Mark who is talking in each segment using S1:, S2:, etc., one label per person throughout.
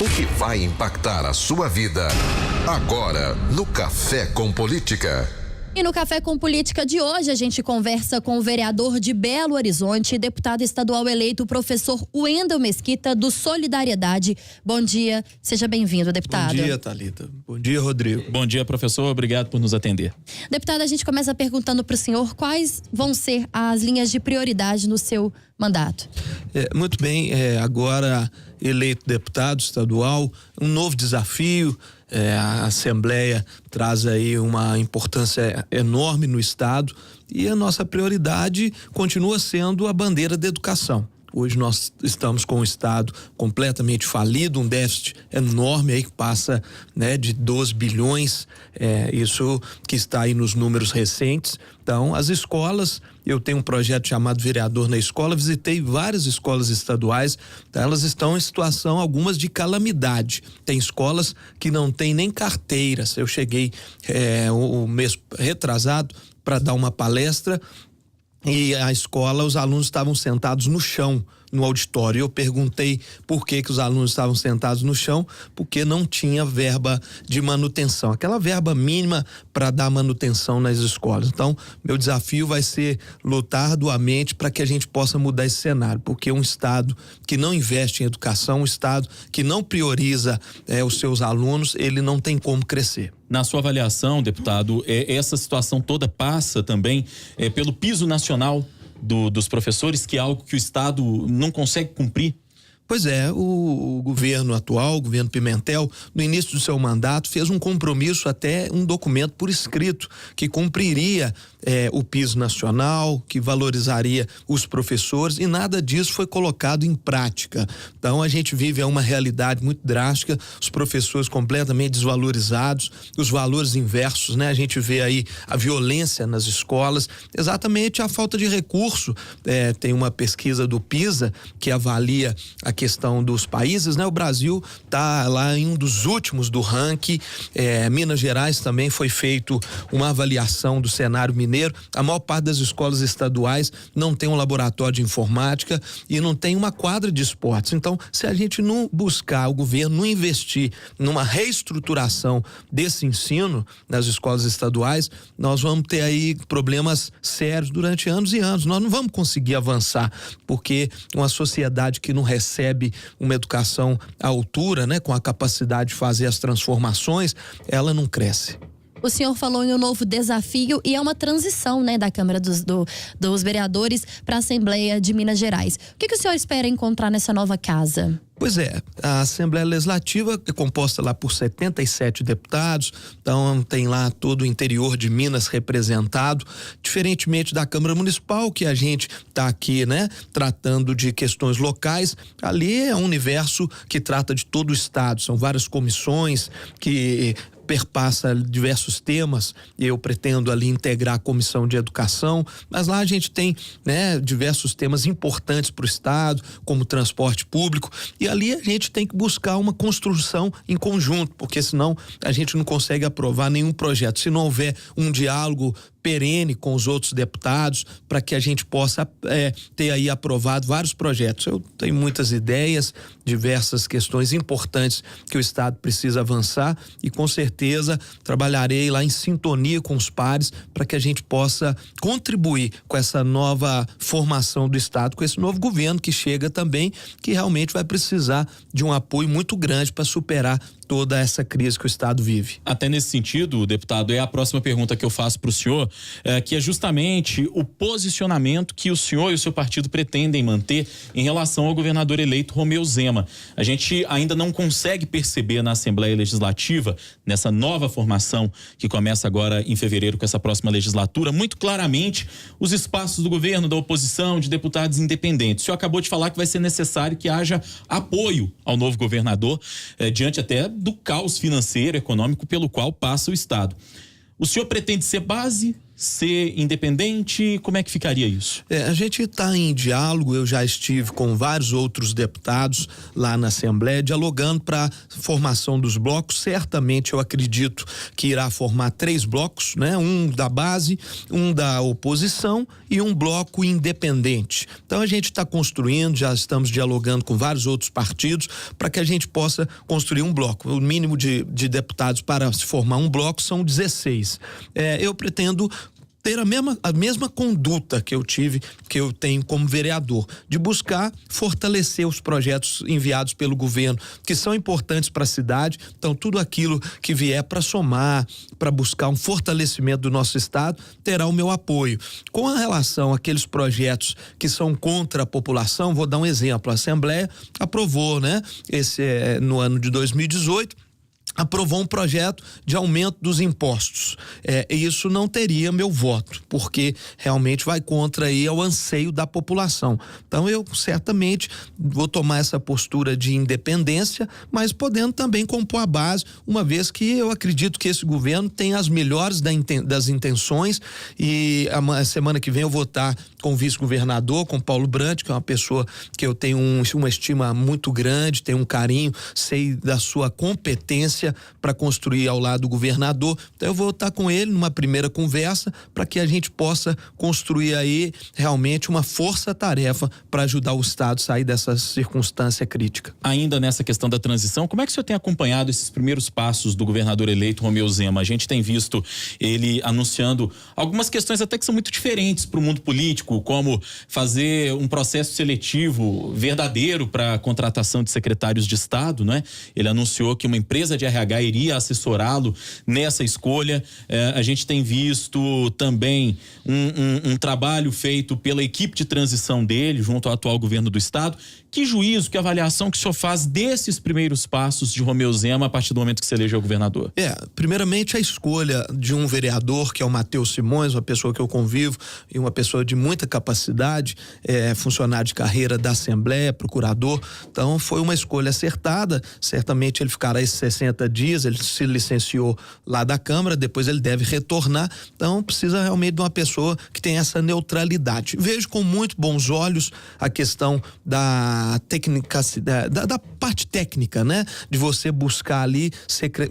S1: O que vai impactar a sua vida. Agora, no Café com Política.
S2: E no Café com Política de hoje, a gente conversa com o vereador de Belo Horizonte, deputado estadual eleito, o professor Wendel Mesquita, do Solidariedade. Bom dia, seja bem-vindo, deputado.
S3: Bom dia, Thalita. Bom dia, Rodrigo.
S4: Bom dia, professor. Obrigado por nos atender.
S2: Deputado, a gente começa perguntando para o senhor quais vão ser as linhas de prioridade no seu mandato.
S3: Muito bem, agora eleito deputado estadual, um novo desafio. A Assembleia traz aí uma importância enorme no Estado e a nossa prioridade continua sendo a bandeira da educação. Hoje nós estamos com um Estado completamente falido, um déficit enorme aí que passa, de 12 bilhões, isso que está aí nos números recentes. Então, as escolas, eu tenho um projeto chamado Vereador na Escola, visitei várias escolas estaduais, elas estão em situação, algumas de calamidade. Tem escolas que não tem nem carteiras. Eu cheguei o mês retrasado para dar uma palestra e a escola, os alunos estavam sentados no chão, no auditório. Eu perguntei por que os alunos estavam sentados no chão, porque não tinha verba de manutenção, aquela verba mínima para dar manutenção nas escolas. Então, meu desafio vai ser lutar arduamente para que a gente possa mudar esse cenário, porque um Estado que não investe em educação, um Estado que não prioriza os seus alunos, ele não tem como crescer.
S4: Na sua avaliação, deputado, essa situação toda passa também pelo piso nacional dos professores, que é algo que o Estado não consegue cumprir?
S3: Pois é, o governo atual, o governo Pimentel, no início do seu mandato, fez um compromisso, até um documento por escrito, que cumpriria o piso nacional, que valorizaria os professores, e nada disso foi colocado em prática. Então a gente vive uma realidade muito drástica, os professores completamente desvalorizados, os valores inversos, a gente vê aí a violência nas escolas, exatamente a falta de recurso. Tem uma pesquisa do PISA que avalia a questão dos países, o Brasil está lá em um dos últimos do ranking. Minas Gerais também foi feito uma avaliação do cenário mineiro. A maior parte das escolas estaduais não tem um laboratório de informática e não tem uma quadra de esportes. Então, se a gente não buscar, o governo não investir numa reestruturação desse ensino nas escolas estaduais, nós vamos ter aí problemas sérios durante anos e anos. Nós não vamos conseguir avançar, porque uma sociedade que não recebe uma educação à altura, com a capacidade de fazer as transformações, ela não cresce.
S2: O senhor falou em um novo desafio e é uma transição, da Câmara dos Vereadores para a Assembleia de Minas Gerais. O que o senhor espera encontrar nessa nova casa?
S3: Pois é, a Assembleia Legislativa é composta lá por 77 deputados, então tem lá todo o interior de Minas representado, diferentemente da Câmara Municipal, que a gente está aqui, tratando de questões locais. Ali é um universo que trata de todo o estado, são várias comissões que perpassa diversos temas. Eu pretendo ali integrar a Comissão de Educação, mas lá a gente tem, diversos temas importantes para o estado, como transporte público, e ali a gente tem que buscar uma construção em conjunto, porque senão a gente não consegue aprovar nenhum projeto. Se não houver um diálogo perene com os outros deputados, para que a gente possa ter aí aprovado vários projetos. Eu tenho muitas ideias, diversas questões importantes que o estado precisa avançar, e com certeza trabalharei lá em sintonia com os pares para que a gente possa contribuir com essa nova formação do estado, com esse novo governo que chega também, que realmente vai precisar de um apoio muito grande para superar toda essa crise que o estado vive.
S4: Até nesse sentido, deputado, é a próxima pergunta que eu faço para o senhor, que é justamente o posicionamento que o senhor e o seu partido pretendem manter em relação ao governador eleito Romeu Zema. A gente ainda não consegue perceber na Assembleia Legislativa, nessa nova formação que começa agora em fevereiro com essa próxima legislatura, muito claramente os espaços do governo, da oposição, de deputados independentes. O senhor acabou de falar que vai ser necessário que haja apoio ao novo governador, diante até do caos financeiro, econômico pelo qual passa o estado. O senhor pretende ser base, ser independente? Como é que ficaria isso?
S3: A gente está em diálogo, eu já estive com vários outros deputados lá na Assembleia dialogando para formação dos blocos. Certamente eu acredito que irá formar 3 blocos, né? Um da base, um da oposição e um bloco independente. Então a gente está construindo, já estamos dialogando com vários outros partidos para que a gente possa construir um bloco. O mínimo de deputados para se formar um bloco são 16. Eu pretendo ter a mesma conduta que eu tenho como vereador, de buscar fortalecer os projetos enviados pelo governo, que são importantes para a cidade. Então, tudo aquilo que vier para somar, para buscar um fortalecimento do nosso estado, terá o meu apoio. Com relação àqueles projetos que são contra a população, vou dar um exemplo. A Assembleia aprovou, né? No ano de 2018, aprovou um projeto de aumento dos impostos. Isso não teria meu voto, porque realmente vai contra aí ao anseio da população. Então eu certamente vou tomar essa postura de independência, mas podendo também compor a base, uma vez que eu acredito que esse governo tem as melhores das intenções, e a semana que vem eu vou estar com o vice-governador, com Paulo Brandt, que é uma pessoa que eu tenho uma estima muito grande, tenho um carinho, sei da sua competência para construir ao lado do governador. Então eu vou estar com ele numa primeira conversa para que a gente possa construir aí realmente uma força-tarefa para ajudar o estado a sair dessa circunstância crítica.
S4: Ainda nessa questão da transição, como é que o senhor tem acompanhado esses primeiros passos do governador eleito Romeu Zema? A gente tem visto ele anunciando algumas questões até que são muito diferentes para o mundo político, como fazer um processo seletivo verdadeiro para a contratação de secretários de estado, né? Ele anunciou que uma empresa de RH iria assessorá-lo nessa escolha. A gente tem visto também um trabalho feito pela equipe de transição dele junto ao atual governo do estado. Que juízo, que avaliação que o senhor faz desses primeiros passos de Romeu Zema a partir do momento que se elegeu governador?
S3: Primeiramente a escolha de um vereador, que é o Matheus Simões, uma pessoa que eu convivo e uma pessoa de muita capacidade, funcionário de carreira da Assembleia, procurador. Então foi uma escolha acertada. Certamente ele ficará esses 60 dias, ele se licenciou lá da Câmara, depois ele deve retornar. Então precisa realmente de uma pessoa que tem essa neutralidade. Vejo com muito bons olhos a questão da da parte técnica, né? De você buscar ali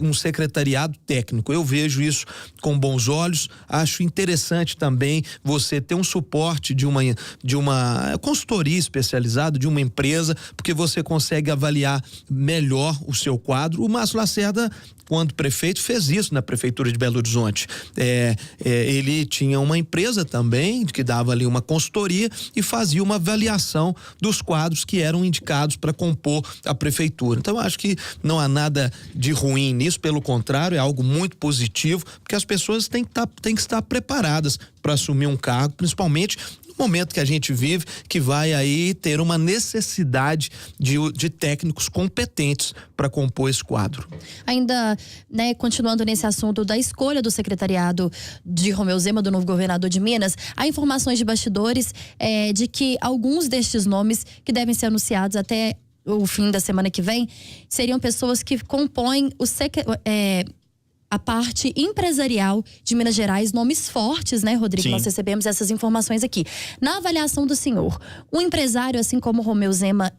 S3: um secretariado técnico. Eu vejo isso com bons olhos. Acho interessante também você ter um suporte de uma consultoria especializada, de uma empresa, porque você consegue avaliar melhor o seu quadro. O Márcio Lacerda, quando prefeito, fez isso na prefeitura de Belo Horizonte. Ele tinha uma empresa também que dava ali uma consultoria e fazia uma avaliação dos quadros que eram indicados para compor a prefeitura. Então, eu acho que não há nada de ruim nisso, pelo contrário, é algo muito positivo, porque as pessoas têm que estar preparadas para assumir um cargo, principalmente no momento que a gente vive, que vai aí ter uma necessidade de técnicos competentes para compor esse quadro.
S2: Ainda, né, continuando nesse assunto da escolha do secretariado de Romeu Zema, do novo governador de Minas, há informações de bastidores de que alguns destes nomes que devem ser anunciados até o fim da semana que vem seriam pessoas que compõem a parte empresarial de Minas Gerais, nomes fortes, né, Rodrigo? Sim. Nós recebemos essas informações aqui. Na avaliação do senhor, um empresário, assim como Romeu Zema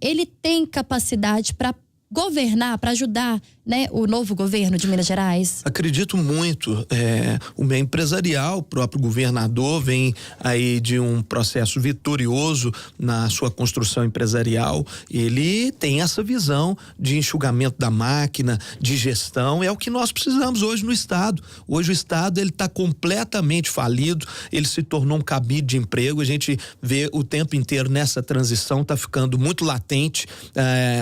S2: ele tem capacidade para governar, para ajudar, né, o novo governo de Minas Gerais?
S3: Acredito muito. O meio empresarial, o próprio governador vem aí de um processo vitorioso na sua construção empresarial. Ele tem essa visão de enxugamento da máquina, de gestão. É o que nós precisamos hoje no estado. Hoje o estado ele está completamente falido. Ele se tornou um cabide de emprego. A gente vê o tempo inteiro nessa transição, está ficando muito latente.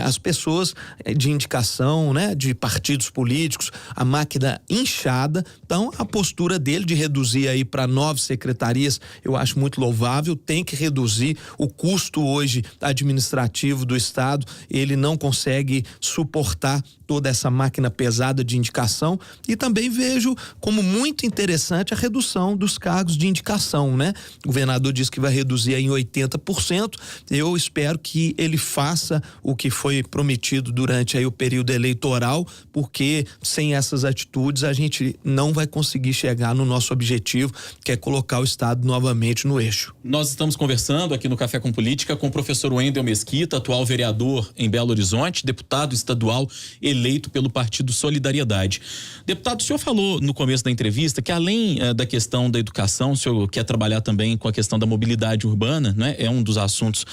S3: As pessoas de indicação, né, de partidos políticos, a máquina inchada. Então, a postura dele de reduzir aí para 9 secretarias, eu acho muito louvável. Tem que reduzir o custo hoje administrativo do estado. Ele não consegue suportar toda essa máquina pesada de indicação. E também vejo como muito interessante a redução dos cargos de indicação, né? O governador disse que vai reduzir em 80%. Eu espero que ele faça o que foi prometido durante durante aí o período eleitoral, porque sem essas atitudes a gente não vai conseguir chegar no nosso objetivo, que é colocar o Estado novamente no eixo.
S4: Nós estamos conversando aqui no Café com Política com o professor Wendel Mesquita, atual vereador em Belo Horizonte, deputado estadual eleito pelo Partido Solidariedade. Deputado, o senhor falou no começo da entrevista que além da questão da educação, o senhor quer trabalhar também com a questão da mobilidade urbana, né? É um dos assuntos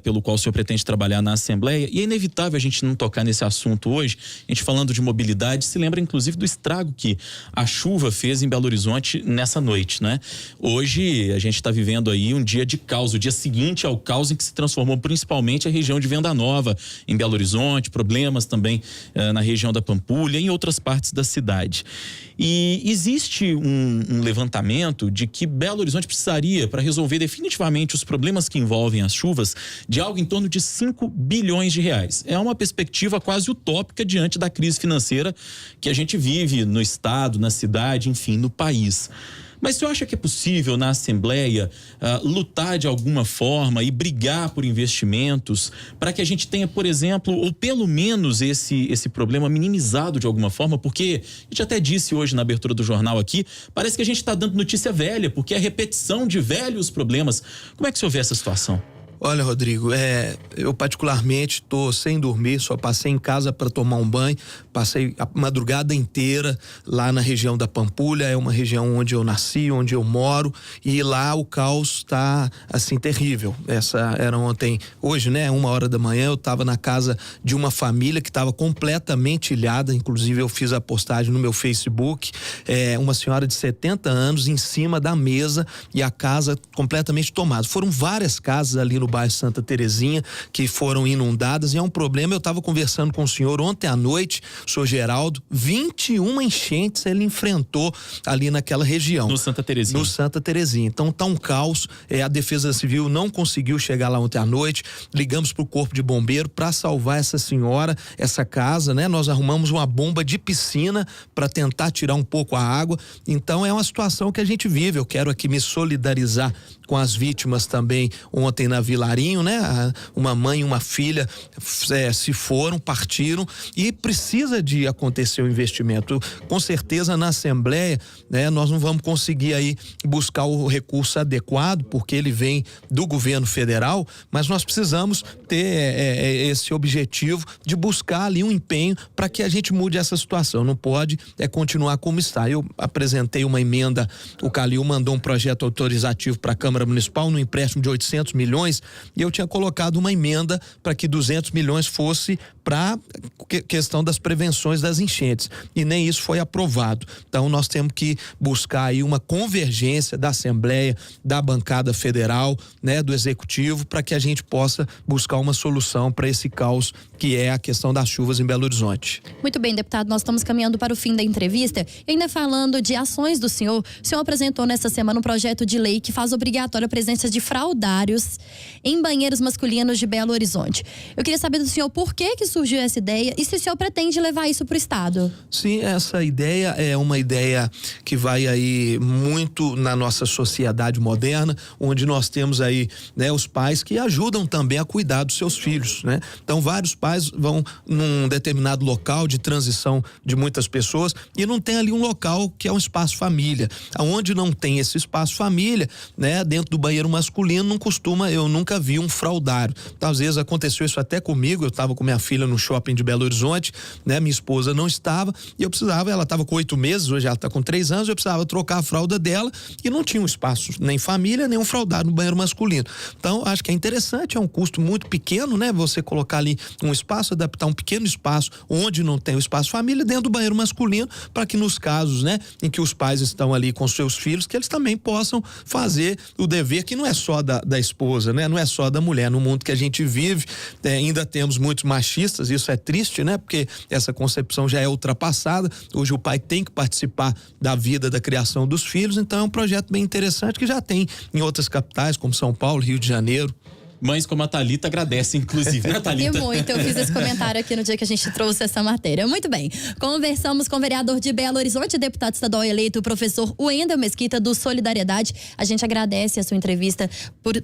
S4: pelo qual o senhor pretende trabalhar na Assembleia, e é inevitável a gente não tocar nesse assunto hoje. A gente falando de mobilidade, se lembra inclusive do estrago que a chuva fez em Belo Horizonte nessa noite, né? Hoje a gente está vivendo aí um dia de caos, o dia seguinte ao caos em que se transformou principalmente a região de Venda Nova em Belo Horizonte, problemas também na região da Pampulha e em outras partes da cidade. E existe um levantamento de que Belo Horizonte precisaria, para resolver definitivamente os problemas que envolvem as chuvas, de algo em torno de 5 bilhões de reais. É uma perspectiva quase utópica diante da crise financeira que a gente vive no estado, na cidade, enfim, no país. Mas o senhor acha que é possível na Assembleia lutar de alguma forma e brigar por investimentos para que a gente tenha, por exemplo, ou pelo menos esse problema minimizado de alguma forma? Porque a gente até disse hoje na abertura do jornal aqui, parece que a gente está dando notícia velha, porque é repetição de velhos problemas. Como é que o senhor vê essa situação?
S3: Olha, Rodrigo, eu particularmente estou sem dormir, só passei em casa para tomar um banho, passei a madrugada inteira lá na região da Pampulha, é uma região onde eu nasci, onde eu moro, e lá o caos está assim terrível. Essa era hoje, né, 1h da manhã, eu estava na casa de uma família que estava completamente ilhada, inclusive eu fiz a postagem no meu Facebook, uma senhora de 70 anos em cima da mesa e a casa completamente tomada. Foram várias casas ali no bairro Santa Terezinha que foram inundadas, e é um problema. Eu estava conversando com o senhor ontem à noite, o senhor Geraldo, 21 enchentes ele enfrentou ali naquela região.
S4: No Santa Terezinha.
S3: No Santa Terezinha. Então tá um caos, a Defesa Civil não conseguiu chegar lá ontem à noite, ligamos pro Corpo de Bombeiro para salvar essa senhora, essa casa, né? Nós arrumamos uma bomba de piscina para tentar tirar um pouco a água. Então é uma situação que a gente vive. Eu quero aqui me solidarizar com as vítimas também ontem na Vilarinho, né? Uma mãe e uma filha se foram, partiram, e precisa de acontecer o investimento. Com certeza na Assembleia, né? Nós não vamos conseguir aí buscar o recurso adequado, porque ele vem do governo federal, mas nós precisamos ter esse objetivo de buscar ali um empenho para que a gente mude essa situação. Não pode continuar como está. Eu apresentei uma emenda, o Calil mandou um projeto autorizativo para a Câmara Municipal no empréstimo de 800 milhões, e eu tinha colocado uma emenda para que 200 milhões fosse para questão das prevenções das enchentes, e nem isso foi aprovado. Então nós temos que buscar aí uma convergência da Assembleia, da bancada federal, né, do Executivo, para que a gente possa buscar uma solução para esse caos que é a questão das chuvas em Belo Horizonte.
S2: Muito bem, deputado, nós estamos caminhando para o fim da entrevista, e ainda falando de ações do senhor, o senhor apresentou nesta semana um projeto de lei que faz obrigatória a presença de fraudários em banheiros masculinos de Belo Horizonte. Eu queria saber do senhor por que surgiu essa ideia e se o senhor pretende levar isso para o estado.
S3: Sim, essa ideia é uma ideia que vai aí muito na nossa sociedade moderna, onde nós temos aí, né, os pais que ajudam também a cuidar dos seus filhos, né? Então vários pais vão num determinado local de transição de muitas pessoas e não tem ali um local que é um espaço família. Aonde não tem esse espaço família, né, dentro do banheiro masculino eu nunca vi um fraudário. Então, às vezes aconteceu isso até comigo, eu estava com minha filha no shopping de Belo Horizonte, né, minha esposa não estava, e eu precisava, ela estava com 8 meses, hoje ela está com 3 anos, eu precisava trocar a fralda dela e não tinha um espaço, nem família, nem um fraudário no banheiro masculino. Então, acho que é interessante, é um custo muito pequeno, né, você colocar ali um espaço, adaptar um pequeno espaço onde não tem o espaço família dentro do banheiro masculino, para que nos casos, né, em que os pais estão ali com seus filhos, que eles também possam fazer o dever, que não é só da esposa, né? Não é só da mulher. No mundo que a gente vive, ainda temos muitos machistas, isso é triste, né? Porque essa concepção já é ultrapassada. Hoje o pai tem que participar da vida, da criação dos filhos, então é um projeto bem interessante que já tem em outras capitais, como São Paulo, Rio de Janeiro.
S4: Mães como a Thalita agradecem, inclusive, né, Thalita?
S2: E muito, eu fiz esse comentário aqui no dia que a gente trouxe essa matéria. Muito bem, conversamos com o vereador de Belo Horizonte, deputado estadual eleito, o professor Wendel Mesquita, do Solidariedade. A gente agradece a sua entrevista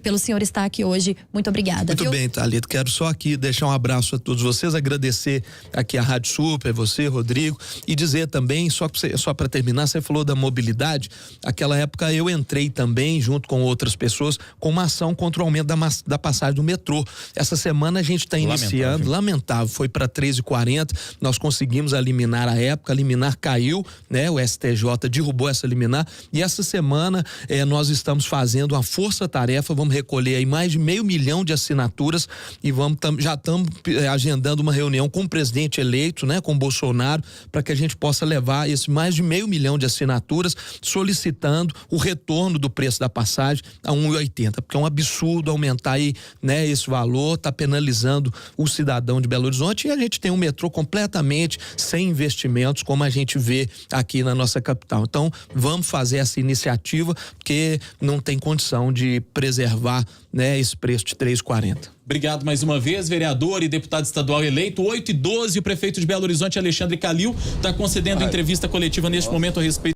S2: pelo senhor estar aqui hoje. Muito obrigada.
S3: Muito bem, Thalita, quero só aqui deixar um abraço a todos vocês, agradecer aqui a Rádio Super, você, Rodrigo, e dizer também, só para terminar, você falou da mobilidade. Aquela época eu entrei também, junto com outras pessoas, com uma ação contra o aumento da passagem do metrô. Essa semana a gente está iniciando, lamentável, foi para 13,40, nós conseguimos a liminar à época, a liminar caiu, né? O STJ derrubou essa liminar, e essa semana nós estamos fazendo uma força-tarefa, vamos recolher aí mais de 500 mil de assinaturas e já estamos agendando uma reunião com o presidente eleito, né? Com Bolsonaro, para que a gente possa levar esse mais de 500 mil de assinaturas solicitando o retorno do preço da passagem a 1,80, porque é um absurdo aumentar aí, né, esse valor, tá penalizando o cidadão de Belo Horizonte, e a gente tem um metrô completamente sem investimentos, como a gente vê aqui na nossa capital. Então, vamos fazer essa iniciativa, porque não tem condição de preservar, né, esse preço de 3,40.
S4: Obrigado mais uma vez, vereador e deputado estadual eleito. 8h12, o prefeito de Belo Horizonte, Alexandre Calil, está concedendo entrevista coletiva neste momento a respeito